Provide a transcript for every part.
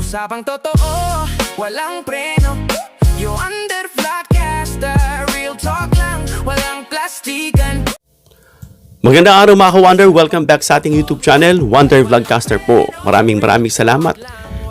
Usapang totoo, walang preno. You under Vlogcaster, real talk lang, walang plastikan. Magandang araw mga ka-Wonder, welcome back sa ating YouTube channel, Wonder Vlogcaster po. Maraming salamat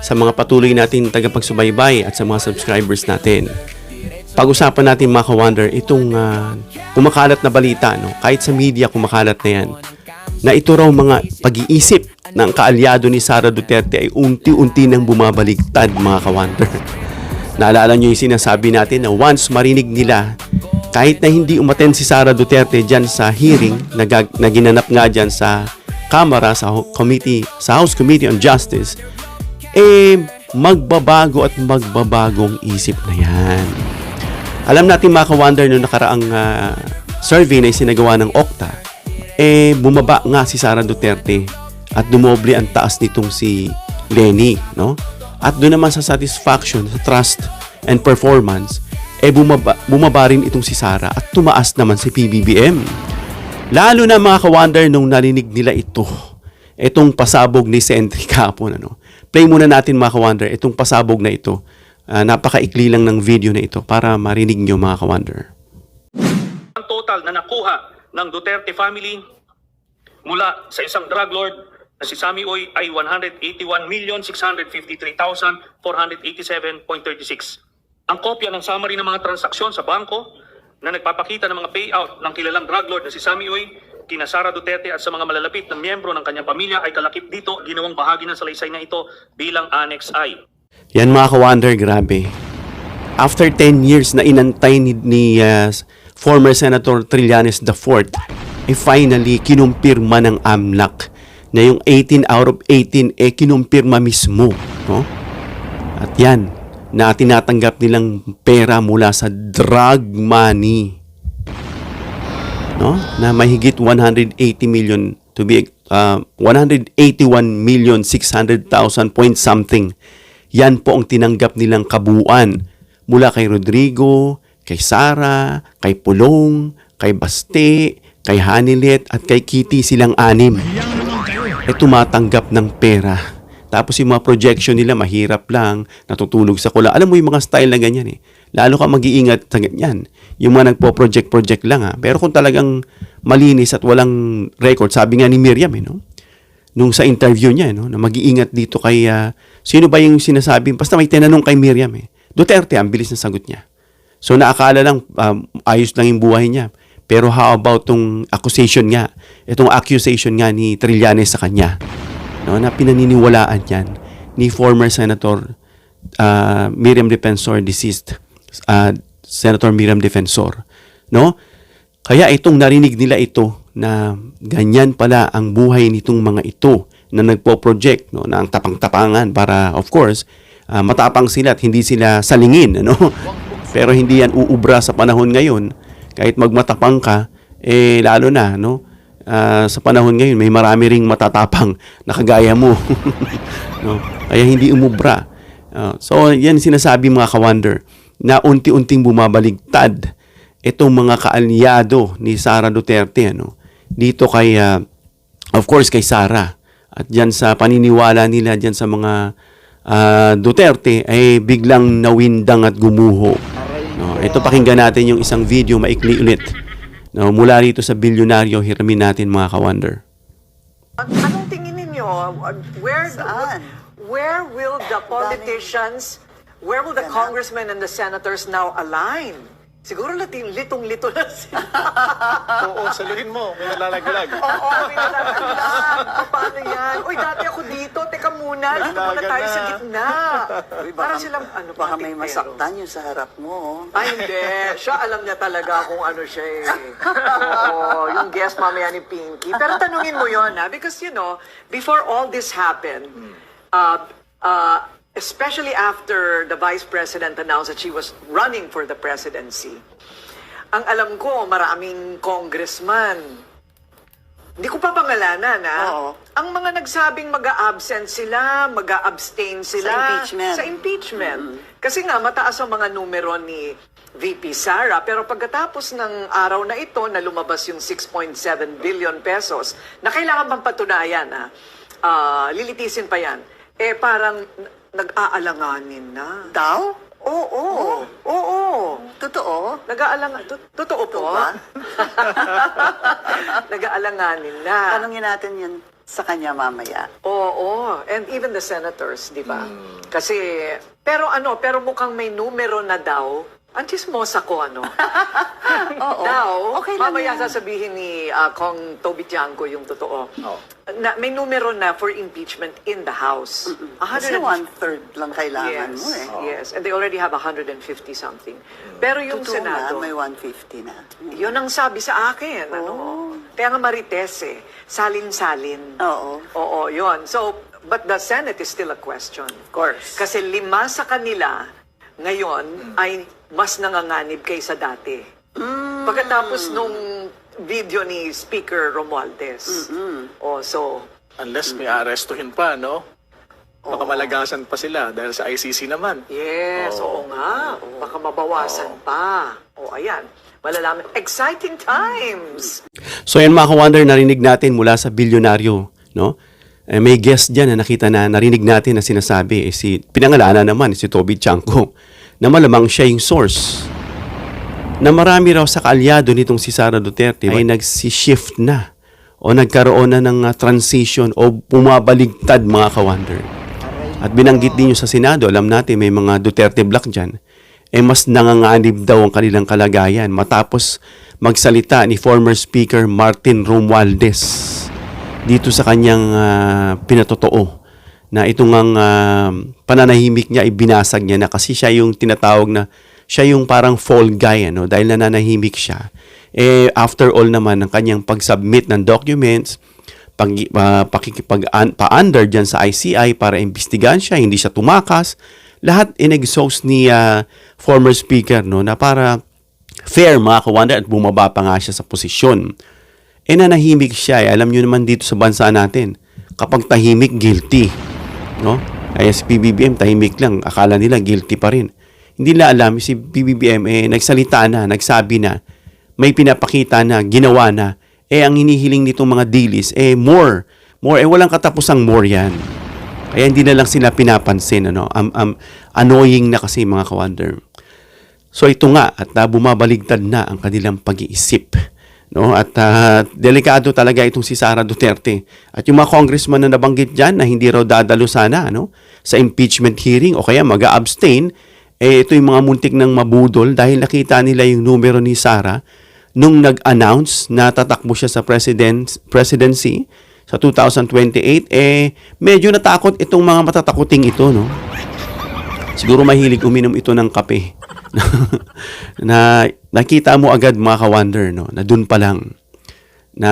sa mga patuloy natin tagapagsubaybay at sa mga subscribers natin. Pag-usapan natin mga ka-Wonder, itong kumakalat na balita, no? Kahit sa media kumakalat na yan, na ito raw mga pag-iisip ng kaalyado ni Sara Duterte ay unti-unti nang bumabaligtad mga ka-Wonder. Naalala nyo yung sinasabi natin na once marinig nila, kahit na hindi umattend si Sara Duterte dyan sa hearing na ginanap nga dyan sa Kamara, sa House Committee on Justice, magbabago at magbabagong isip na yan. Alam natin mga ka-Wonder, noong nakaraang survey na isinagawa ng Okta, bumaba nga si Sara Duterte at dumoble ang taas nitong si Leni, no? At doon naman sa satisfaction, sa trust and performance, bumaba rin itong si Sara at tumaas naman si PBBM. Lalo na mga ka-Wonder nung narinig nila itong pasabog ni Sentry kahapon, ano? Play muna natin mga ka-Wonder itong pasabog na ito. Napakaikli lang ng video na ito para marinig nyo mga ka-Wonder. Ang total na nakuha ng Duterte family mula sa isang drug lord na si Sammy Oy ay 181,653,487.36. Ang kopya ng summary ng mga transaksyon sa bangko na nagpapakita ng mga payout ng kilalang drug lord na si Sammy Oy, kina Sara Duterte at sa mga malalapit na miyembro ng kanyang pamilya ay kalakip dito, ginawang bahagi ng salaysay na ito bilang Annex I. Yan mga ka-Wonder, grabe. After 10 years na inantay ni former Senator Trillanes IV, finally kinumpirma ng AMLAC na yung 18 out of 18 kinumpirma mismo, no? At yan, na tinatanggap nilang pera mula sa drug money, no? Na mahigit 180 million to be 181,600,000 point something. Yan po ang tinanggap nilang kabuuan mula kay Rodrigo, kay Sara, kay Pulong, kay Baste, kay Hanilet at kay Kitty, silang anim. Tumatanggap ng pera. Tapos yung mga projection nila mahirap lang, natutulog sa kula. Alam mo yung mga style na ganyan eh. Lalo ka mag-iingat sa ganyan. Yung mga nagpo-project lang ha. Pero kung talagang malinis at walang record, sabi nga ni Miriam no? Nung sa interview niya, no? Na mag-iingat dito kay, sino ba yung sinasabi? Basta may tinanong kay Miriam Duterte, ang bilis na sagot niya. So naakala lang, ayos lang yung buhay niya. Pero how about tong accusation nga? Itong accusation nga ni Trillanes sa kanya. No, na pinaniniwalaan yan ni former Senator Miriam Defensor, deceased Senator Miriam Defensor. No? Kaya itong narinig nila na ganyan pala ang buhay nitong mga ito na nagpo-project, no, na ang tapang-tapangan para, of course, matapang sila at hindi sila salingin. Ano? Pero hindi yan uubra sa panahon ngayon. Kahit magmatapang ka, lalo na, no? Sa panahon ngayon, may marami ring matatapang na kagaya mo. No? Kaya hindi umubra. So, yan sinasabi mga ka-Wonder, na unti-unting bumabaligtad itong mga kaalyado ni Sara Duterte, ano? Dito kay, of course, kay Sara. At dyan sa paniniwala nila, dyan sa mga Duterte, ay biglang nawindang at gumuho. No, ito pakinggan natin yung isang video, maikli ulit. No, mula rito sa bilyonaryo, hiramin natin mga ka-Wonder. Anong tingin ninyo? Where will the politicians, where will the congressmen and the senators now align? Siguro litong-lito na sila. Oo, saluhin mo. May nalalaglag. Oo, may nalalaglag. Paano yan? Uy, dati ako dito. Teka muna. Dito muna tayo sa gitna. Parang silang, baka may masaktan yung sa harap mo. Ay, hindi. Siya, alam niya talaga kung ano siya Oo, yung guest mamaya ni Pinky. Pero tanungin mo yun, because before all this happened, especially after the Vice President announced that she was running for the presidency, ang alam ko, maraming congressman, hindi ko pa pangalanan, ang mga nagsabing mag-a-absent sila, mag-a-abstain sila sa impeachment. Kasi nga, mataas ang mga numero ni VP Sara, pero pagkatapos ng araw na ito, na lumabas yung 6.7 billion pesos, na kailangan bang patunayan, lilitisin pa yan, parang nag-aalanganin na. Daw? Oo. Oo. Totoo? Totoo po ba? Nag-aalanganin na. Tanungin natin yun sa kanya mamaya. Oo. And even the senators, di ba? Kasi, pero mukhang may numero na daw. Ang chismosa ko, Oo. Daw, Okay lang mamaya yan. sasabihin ni Kong Toby Tiangco yung totoo. Oh. Na, may numero na for impeachment in the House. Kasi 1/3 lang kailangan Yes, mo eh. yes. And they already have 150 something. Pero yung Totoo Senado, na, may 150 na. yun ang sabi sa akin. Kaya nga Marites salin-salin. Oo. Oo, yun. So, but the Senate is still a question. Of course. Kasi 5 sa kanila ngayon ay mas nanganganib kaysa dati. Pagkatapos nung video ni Speaker Romualdez. So, Unless may arestuhin pa, no? Baka malagasan pa sila dahil sa ICC naman. yes, oo nga. Baka mabawasan pa. Ayan. Malalaman. Exciting times! So yan mga ka-wonder, narinig natin mula sa bilyonaryo, no? May guest dyan na nakita na narinig natin na sinasabi, pinangalanan naman si Toby Tiangco, na malamang siya yung source. Na marami raw sa kaalyado nitong si Sara Duterte ay nagsi-shift na o nagkaroon na ng transition o pumabaligtad mga ka-wonder. At binanggit din nyo sa Senado, alam natin may mga Duterte block dyan, mas nanganganib daw ang kanilang kalagayan matapos magsalita ni former Speaker Martin Romualdez dito sa kanyang pinatotoo na itong ang pananahimik niya ibinasag niya na kasi siya yung tinatawag na siya yung parang fall guy dahil nananahimik siya. After all naman ng kanyang pag-submit ng documents, pa-under dyan sa ICI para imbestigahan siya, hindi siya tumakas, lahat in-exhaust ni former speaker na para fair mga ka-wonder at bumaba pa nga siya sa posisyon. Nanahimik siya. Alam nyo naman dito sa bansa natin, kapag tahimik, guilty. No? Kaya si PBBM, tahimik lang. Akala nila guilty pa rin. Hindi nila alam, si PBBM, nagsalita na, nagsabi na, may pinapakita na, ginawa na. Ang hinihiling nitong mga dilis, more. Walang katapusang more yan. Kaya hindi na lang sila pinapansin. Annoying na kasi mga ka-wonder. So ito nga, at bumabaligtad na ang kanilang pag-iisip. No? At delikado talaga itong si Sara Duterte. At yung mga congressman na nabanggit dyan na hindi raw dadalo sana sa impeachment hearing o kaya mag-abstain, ito yung mga muntik ng mabudol dahil nakita nila yung numero ni Sara nung nag-announce na tatakbo siya sa presidency sa 2028. Medyo natakot itong mga matatakuting ito. No? Siguro mahilig uminom ito ng kape. Na nakita mo agad mga ka-wonder na dun pa lang na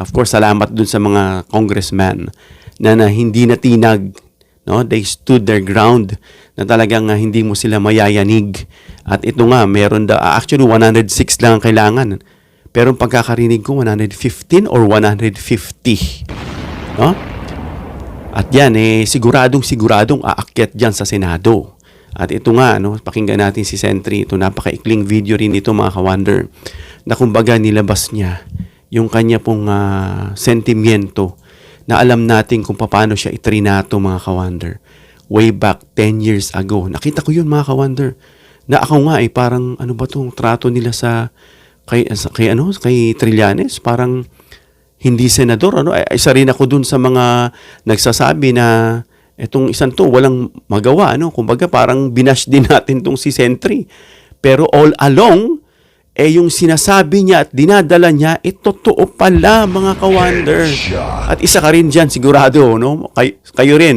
of course salamat dun sa mga congressman na hindi natinag, they stood their ground na talagang hindi mo sila mayayanig. At ito nga meron actually 106 lang ang kailangan, pero ang pagkakarinig ko 115 or 150, no? At yan siguradong aakyat diyan sa Senado. At ito nga, pakinggan natin si Sentry. Ito napakaikling video rin ito mga ka-wonder na kumbaga nilabas niya yung kanya pong sentimiento na alam natin kung paano siya itrinato mga ka-wonder. Way back 10 years ago. Nakita ko yun mga ka-wonder. Na ako nga parang ano ba tong trato nila kay Trillanes? Parang hindi senador. Isa rin ako dun sa mga nagsasabi na etong isang to, walang magawa, Kumbaga, parang binash din natin tong si Sentry. Pero all along, yung sinasabi niya at dinadala niya, totoo pala, mga ka-wonder. At isa ka rin dyan, sigurado, Kayo rin,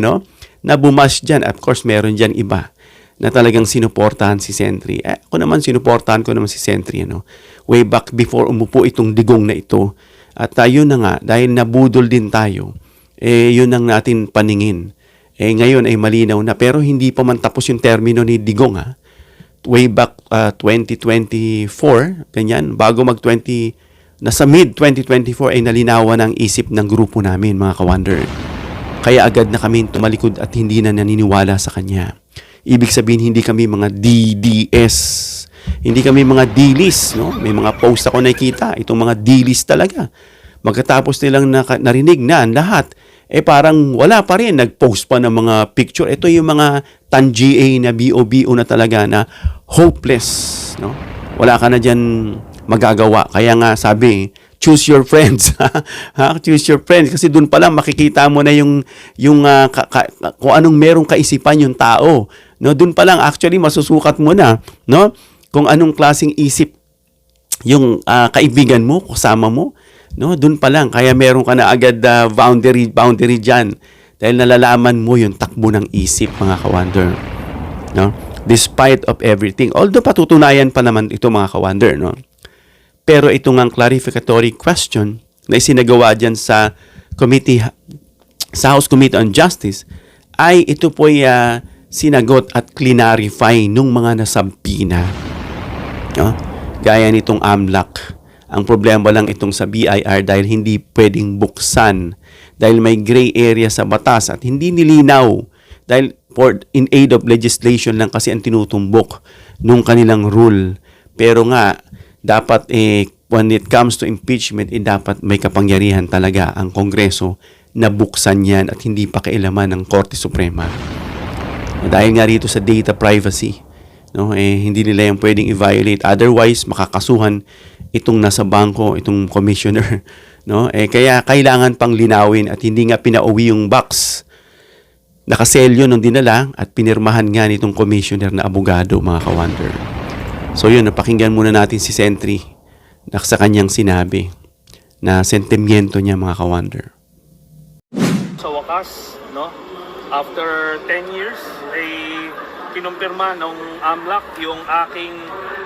Na bumash dyan. Of course, meron dyan iba na talagang sinuportahan si Sentry. Ako naman, sinuportahan ko naman si Sentry, Way back before umupo itong digong na ito. At yun na nga, dahil nabudol din tayo, yun ang natin paningin. Ngayon ay malinaw na, pero hindi pa man tapos yung termino ni Digong, Way back 2024, ganyan, bago nasa mid-2024 ay nalinawan ang isip ng grupo namin, mga ka-wonder. Kaya agad na kami tumalikod at hindi na naniniwala sa kanya. Ibig sabihin, hindi kami mga DDS. Hindi kami mga dilis, May mga post ako nakita, itong mga dilis talaga. Magkatapos nilang narinig na ang lahat, parang wala pa rin, nag-post pa ng mga picture. Ito yung mga tan-GA na BO-BO na talaga na hopeless, no? Wala ka na dyan magagawa. Kaya nga sabi, choose your friends. Choose your friends kasi doon pa lang makikita mo na yung kung anong merong kaisipan yung tao, no? Doon pa lang actually masusukat mo na, no? Kung anong klaseng isip yung kaibigan mo, kasama mo, no? Doon pa lang kaya meron ka na agad boundary diyan dahil nalalaman mo yung takbo ng isip, mga ka-wonder, no? Despite of everything. Although patutunayan pa naman ito, mga ka-wonder, no? Pero ito ngang clarificatory question na isinagawa diyan sa House Committee on Justice ay ito po ay sinagot at clarify nung mga nasampina, no? Gaya nitong AMLAC. Ang problema lang itong sa BIR dahil hindi pwedeng buksan dahil may gray area sa batas at hindi nilinaw dahil in aid of legislation lang kasi ang tinutumbok nung kanilang rule. Pero nga, dapat when it comes to impeachment, dapat may kapangyarihan talaga ang Kongreso na buksan yan at hindi pa kailaman ng Korte Suprema. Dahil nga rito sa data privacy, no, hindi nila yung pwedeng i-violate. Otherwise, makakasuhan itong nasa bangko, itong commissioner, no? Kaya kailangan pang linawin at hindi nga pinauwi yung box. Nakaselyo nung dinala at pinirmahan nga nitong commissioner na abogado, mga ka-wonder. So yun, napakinggan muna natin si Sentry na sa kanyang sinabi na sentimiento niya, mga ka-wonder. Sa wakas, no, after 10 years, ay kinumpirma ng AMLAC yung aking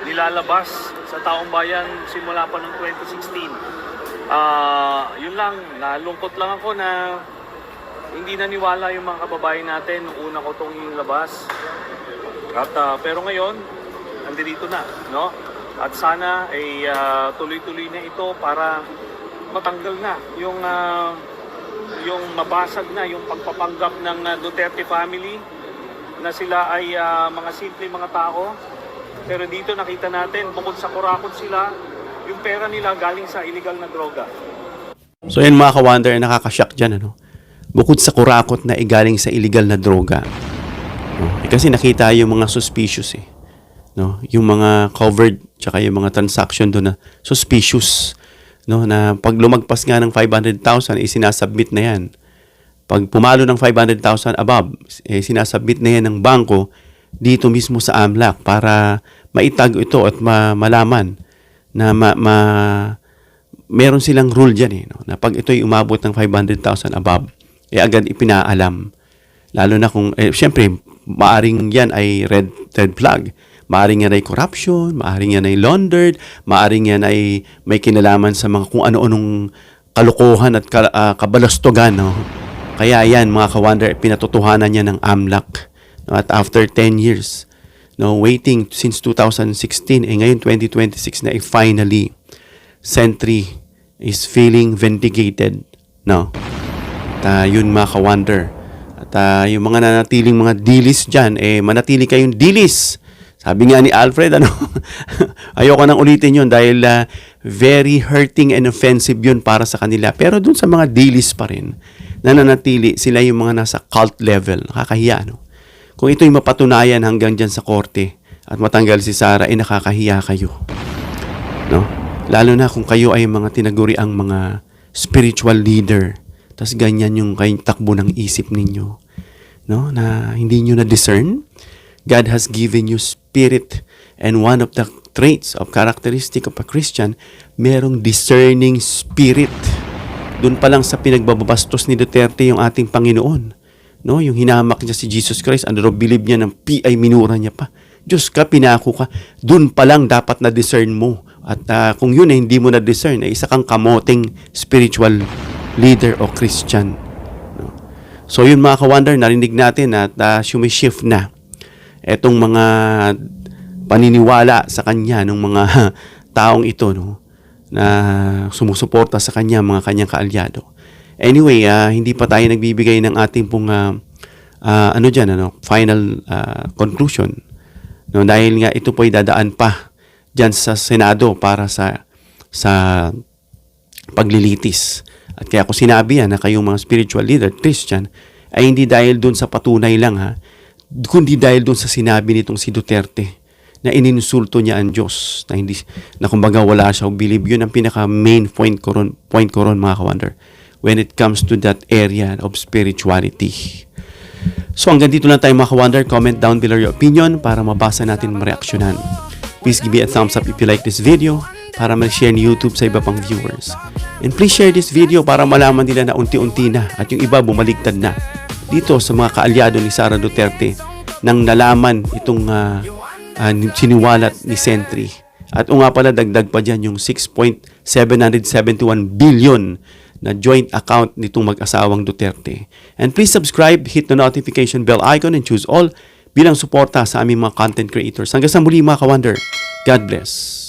nilalabas sa taong bayan simula pa noong 2016. Yun lang, nalungkot lang ako na hindi naniwala yung mga kababayan natin nung una ko itong ilabas. At, pero ngayon, nandito na, no? At sana ay tuloy-tuloy na ito para matanggal na yung mabasag na yung pagpapanggap ng Duterte family na sila ay mga simple mga tao. Pero dito nakita natin, bukod sa kurakot sila, yung pera nila galing sa illegal na droga. So yan, mga ka-wonder, nakakashock dyan, ano? Bukod sa kurakot na galing sa illegal na droga, no? Kasi nakita yung mga suspicious, no? Yung mga covered tsaka yung mga transaction doon na suspicious, no? Na pag lumagpas nga ng 500,000, sinasubmit na yan. Pag pumalo ng 500,000 above, sinasubmit na yan ng bangko dito mismo sa AMLAC para maitago ito at malaman na meron silang rule dyan, no? Na pag ito'y umabot ng 500,000 above, agad ipinaalam. Lalo na kung, syempre, maaring yan ay red flag. Maaring yan ay corruption, maaring yan ay laundered, maaring yan ay may kinalaman sa mga kung ano-anong kalokohan at kabalastogan, no? Kaya yan, mga ka-wonder, pinatotohanan niya ng AMLAC. No? At after 10 years, no, waiting since 2016, ngayon 2026 na finally, Sentry is feeling vindicated, no? At yun, mga ka-wonder. At yung mga nanatiling mga dilis dyan, manatili kayong dilis. Sabi nga ni Alfred, ayoko nang ulitin yun dahil very hurting and offensive yun para sa kanila. Pero dun sa mga dilis pa rin, nananatili sila yung mga nasa cult level. Nakakahiya, no? Kung ito'y mapatunayan hanggang dyan sa korte at matanggal si Sara, nakakahiya kayo, no? Lalo na kung kayo ay mga tinaguriang mga spiritual leader. Tas ganyan yung kayong takbo ng isip ninyo, no? Na hindi nyo na-discern. God has given you spirit, and one of the traits of characteristic of a Christian, merong discerning spirit. Doon pa lang sa pinagbabastos ni Duterte yung ating Panginoon, no? Yung hinamak niya si Jesus Christ, believe niya ng PI minura niya pa. Diyos ka, pinako ka. Doon pa lang dapat na-discern mo. At kung yun hindi mo na-discern, isa kang kamoting spiritual leader o Christian, no? So yun, mga ka-wonder, narinig natin at sumishift na etong mga paniniwala sa kanya ng mga taong ito, no, na sumusuporta sa kanya, mga kanyang kaalyado. Anyway, hindi pa tayo nagbibigay ng ating pong final conclusion, no, dahil nga ito po'y dadaan pa dyan sa Senado para sa paglilitis At kaya ko sinabi yan na kayong mga spiritual leader, Christian, ay hindi dahil dun sa patunay lang ha, kundi dahil dun sa sinabi nitong si Duterte na ininsulto niya ang Diyos, na kumbaga wala siya believe. Yun ang pinaka main point ko ron mga ka-wonder when it comes to that area of spirituality. So hanggang dito lang tayo mga ka-wonder. Comment down below your opinion para mabasa natin, mareaksyonan. Please give me a thumbs up if you like this video para ma-share ni YouTube sa iba pang viewers. And please share this video para malaman nila na unti-unti na at yung iba bumaligtad na dito sa mga kaalyado ni Sara Duterte nang nalaman itong siniwalat ni Sentry. At nga pala, dagdag pa dyan yung 6.771 billion na joint account nitong mag-asawang Duterte. And please subscribe, hit the notification bell icon and choose all bilang suporta sa aming mga content creators. Hanggang sa muli mga ka-wonder, God bless.